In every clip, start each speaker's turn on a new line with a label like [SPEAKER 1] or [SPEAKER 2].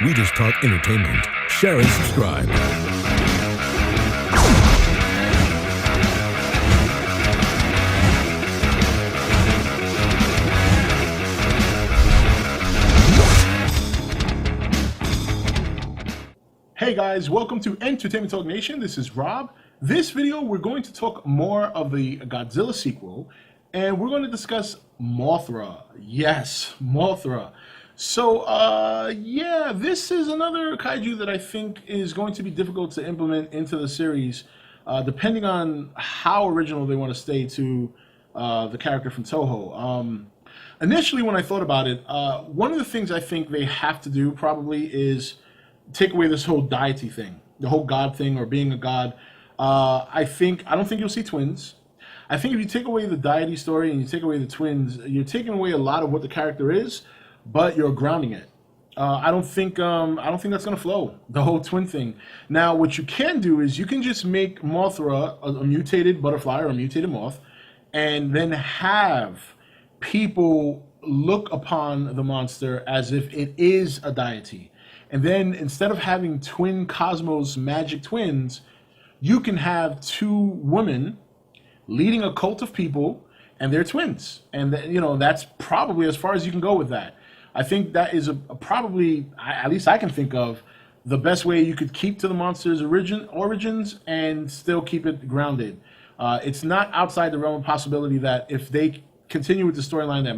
[SPEAKER 1] We just talk entertainment. Share and subscribe.
[SPEAKER 2] Hey guys, welcome to Entertainment Talk Nation. This is Rob. This video, we're going to talk more of the Godzilla sequel, and we're going to discuss Mothra. Yes, Mothra. So, yeah, this is another kaiju that I think is going to be difficult to implement into the series, depending on how original they want to stay to the character from Toho. Initially, when I thought about it, one of the things I think they have to do probably is take away this whole deity thing, the whole god thing, or being a god. I don't think you'll see twins. I think if you take away the deity story and you take away the twins, you're taking away a lot of what the character is, but you're grounding it. I don't think that's gonna flow, the whole twin thing. Now, what you can do is you can just make Mothra a mutated butterfly or a mutated moth, and then have people look upon the monster as if it is a deity. And then instead of having twin cosmos magic twins, you can have two women leading a cult of people, and they're twins. And that's probably as far as you can go with that. I think that is probably, at least I can think of, the best way you could keep to the monster's origins and still keep it grounded. It's not outside the realm of possibility that if they continue with the storyline that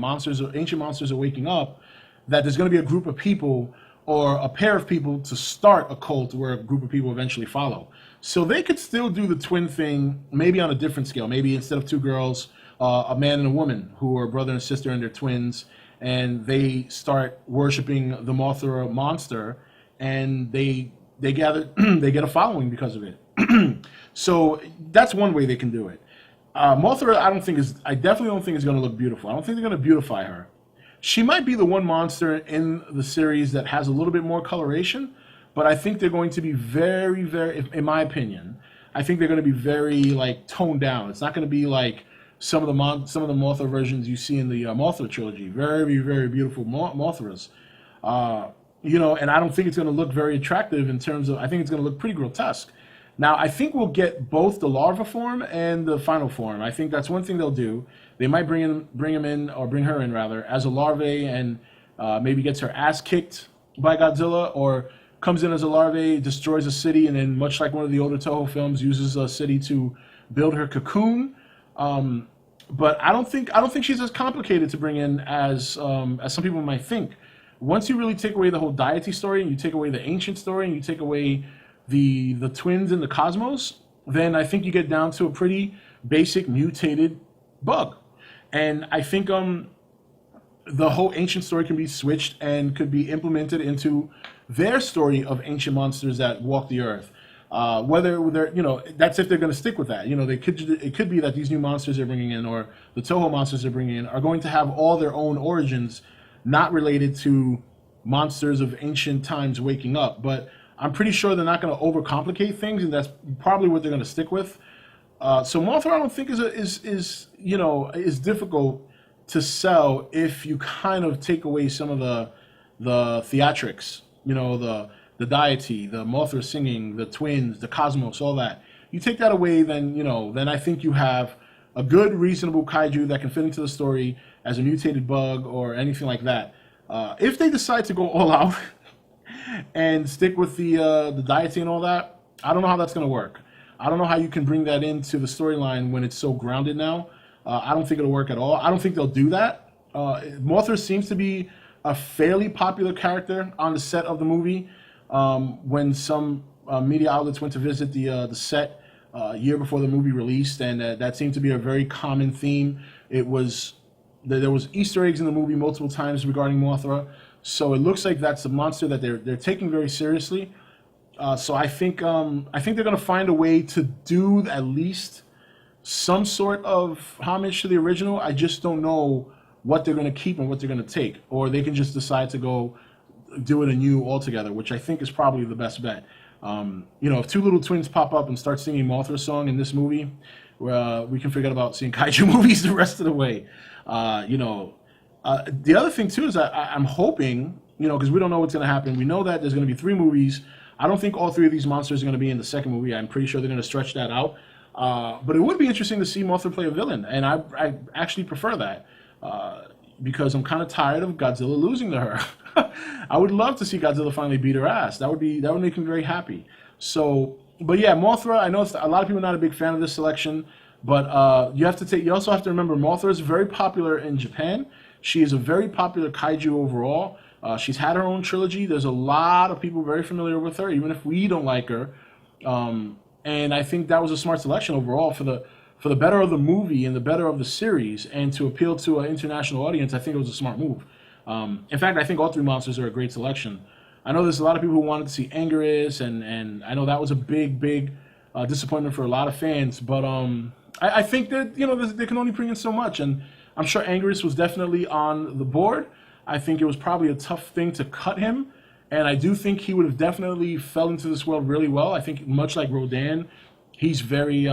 [SPEAKER 2] ancient monsters are waking up, that there's going to be a group of people or a pair of people to start a cult where a group of people eventually follow. So they could still do the twin thing, maybe on a different scale. Maybe instead of two girls, a man and a woman who are brother and sister and they're twins, and they start worshiping the Mothra monster, and they gather they get a following because of it. So that's one way they can do it. Mothra, I definitely don't think is going to look beautiful. I don't think they're going to beautify her. She might be the one monster in the series that has a little bit more coloration, but I think they're going to be very, very, in my opinion, I think they're going to be very toned down. It's not going to be like some of the Mothra versions you see in the Mothra trilogy. Very, very beautiful Mothras. And I don't think it's going to look very attractive in terms of, I think it's going to look pretty grotesque. Now, I think we'll get both the larva form and the final form. I think that's one thing they'll do. They might bring her in rather, as a larvae, and maybe gets her ass kicked by Godzilla, or comes in as a larvae, destroys a city, and then, much like one of the older Toho films, uses a city to build her cocoon. But I don't think she's as complicated to bring in as some people might think. Once you really take away the whole deity story, and you take away the ancient story, and you take away the twins in the cosmos, then I think you get down to a pretty basic mutated bug. And I think the whole ancient story can be switched and could be implemented into their story of ancient monsters that walk the earth. Whether they're, that's if they're going to stick with that. It could be that these new monsters they're bringing in, or the Toho monsters they're bringing in, are going to have all their own origins, not related to monsters of ancient times waking up. But I'm pretty sure they're not going to overcomplicate things, and that's probably what they're going to stick with. So Mothra, I don't think is difficult to sell if you kind of take away some of the theatrics, the deity, the Mothra singing, the twins, the cosmos, all that. You take that away, then I think you have a good, reasonable kaiju that can fit into the story as a mutated bug or anything like that. If they decide to go all out and stick with the deity and all that, I don't know how that's going to work. I don't know how you can bring that into the storyline when it's so grounded now. I don't think it'll work at all. I don't think they'll do that. Mothra seems to be a fairly popular character on the set of the movie. When some media outlets went to visit the set a year before the movie released, and that seemed to be a very common theme. There was Easter eggs in the movie multiple times regarding Mothra. So it looks like that's a monster that they're taking very seriously. So I think they're going to find a way to do at least some sort of homage to the original. I just don't know what they're going to keep and what they're going to take, or they can just decide to go do it anew altogether, which I think is probably the best bet. If two little twins pop up and start singing Mothra's song in this movie, we can forget about seeing kaiju movies the rest of the way. The other thing too is I'm hoping you know, because we don't know what's going to happen. We know that there's going to be 3 movies. I don't think all 3 of these monsters are going to be in the second movie. I'm pretty sure they're going to stretch that out. But it would be interesting to see Mothra play a villain, and I actually prefer that because I'm kind of tired of Godzilla losing to her. I would love to see Godzilla finally beat her ass. That would make me very happy. So, but yeah, Mothra. I know a lot of people are not a big fan of this selection, but you also have to remember Mothra is very popular in Japan. She is a very popular kaiju overall. She's had her own trilogy. There's a lot of people very familiar with her, even if we don't like her. And I think that was a smart selection overall for the better of the movie and the better of the series, and to appeal to an international audience. I think it was a smart move. In fact, I think all 3 monsters are a great selection. I know there's a lot of people who wanted to see Anguirus, and I know that was a big disappointment for a lot of fans. But I think that, you know, they can only bring in so much, and I'm sure Anguirus was definitely on the board. I think it was probably a tough thing to cut him, and I do think he would have definitely fell into this world really well. I think much like Rodan, he's very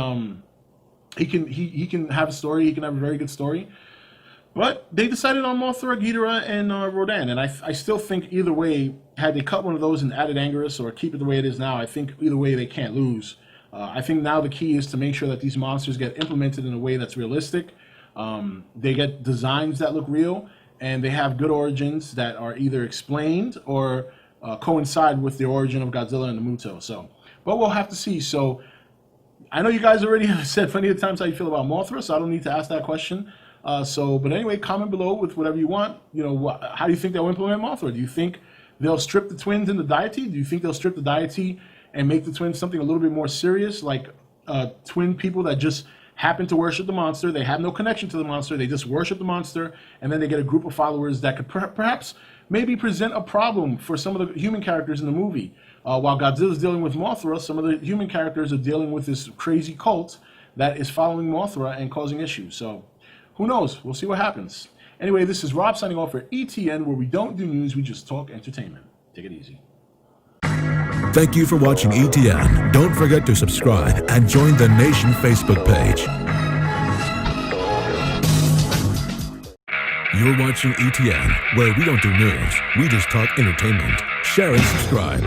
[SPEAKER 2] he can have a story. He can have a very good story. But they decided on Mothra, Ghidorah, and Rodan, and I still think either way, had they cut one of those and added Anguirus or keep it the way it is now, I think either way they can't lose. I think now the key is to make sure that these monsters get implemented in a way that's realistic. They get designs that look real, and they have good origins that are either explained or coincide with the origin of Godzilla and the Muto. So, but we'll have to see. So, I know you guys already have said plenty of times how you feel about Mothra, so I don't need to ask that question. But anyway, comment below with whatever you want. You know, how do you think they'll implement Mothra? Do you think they'll strip the twins in the deity? Do you think they'll strip the deity and make the twins something a little bit more serious, like twin people that just happen to worship the monster? They have no connection to the monster. They just worship the monster, and then they get a group of followers that could perhaps maybe present a problem for some of the human characters in the movie. While Godzilla's dealing with Mothra, some of the human characters are dealing with this crazy cult that is following Mothra and causing issues. So, who knows? We'll see what happens. Anyway, this is Rob signing off for ETN, where we don't do news, we just talk entertainment. Take it easy.
[SPEAKER 1] Thank you for watching ETN. Don't forget to subscribe and join the Nation Facebook page. You're watching ETN, where we don't do news, we just talk entertainment. Share and subscribe.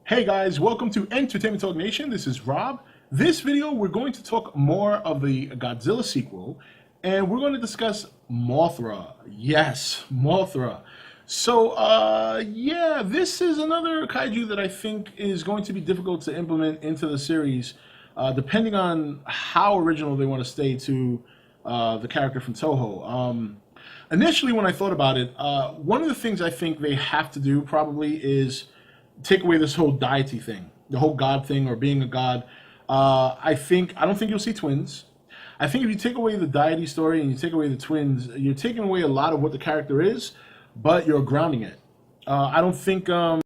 [SPEAKER 2] Hey guys, welcome to Entertainment Talk Nation. This is Rob. This video, we're going to talk more of the Godzilla sequel, and we're going to discuss Mothra. Yes, Mothra. So, yeah, this is another kaiju that I think is going to be difficult to implement into the series, depending on how original they want to stay to the character from Toho. Initially, when I thought about it, one of the things I think they have to do probably is take away this whole deity thing, the whole god thing, or being a god. I don't think you'll see twins. I think if you take away the deity story and you take away the twins, you're taking away a lot of what the character is, but you're grounding it. I don't think